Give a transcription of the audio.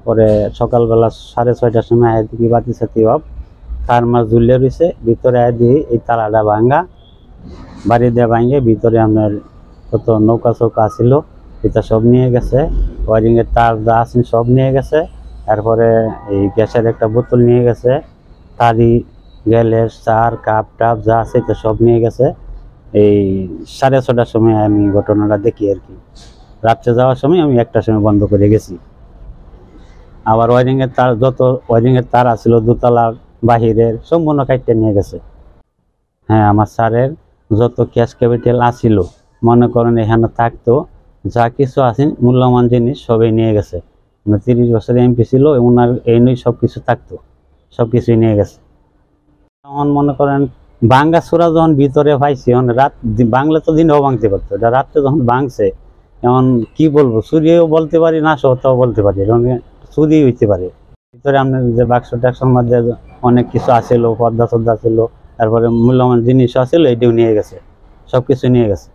পরে সকালবেলা 6:30টার সময় আয় দেখি বাতি সাতি অফ, তার মাছ ঝুলে রয়েছে। ভিতরে আয় দিই এই তালাটা ভাঙ্গা, বাড়ি দিয়ে ভাঙ্গে ভিতরে আপনার কত নৌকা চৌকা ছিল এটা সব নিয়ে গেছে। ওয়ারিংয়ের তার যা আছে সব নিয়ে গেছে। তারপরে এই গ্যাসের একটা বোতল নিয়ে গেছে, তারি গ্যালের চার কাপ টাপ যা আছে এটা সব নিয়ে গেছে। এই 6:30টার সময় আমি ঘটনাটা দেখি আর কি। রাত্রে যাওয়ার সময় আমি 1টার সময় বন্ধ করে গেছি। আবার ওয়ারিংয়ের তার যত ওয়ারিংয়ের তার আছিল দোতলার বাহিরের সম্পূর্ণ কাটতে নিয়ে গেছে। হ্যাঁ, আমার স্যারের যত ক্যাশ ক্যাপিটাল আছিল মনে করেন এখানে থাকতো, যা কিছু আছে মূল্যবান জিনিস সবই নিয়ে গেছে। 30 বছর এমপি ছিল, ওনার এই নিয়ে সব কিছু থাকতো, সব কিছুই নিয়ে গেছে। তখন মনে করেন ভাঙ্গা চূড়া যখন ভিতরে পাইছি, রাত বাংলা তো দিনেও ভাঙতে পারতো, এটা রাত্রে যখন ভাঙছে এমন কি বলবো, চুরিও বলতে পারি না সহতাও বলতে পারি, চুরি হইতে পারে। ভিতরে আপনার যে বাক্স টাক্সের মধ্যে অনেক কিছু আছিল, পর্দা টর্দা ছিল, তারপরে মূল্যবান জিনিস আছিল, এটাও নিয়ে গেছে, সবকিছু নিয়ে গেছে।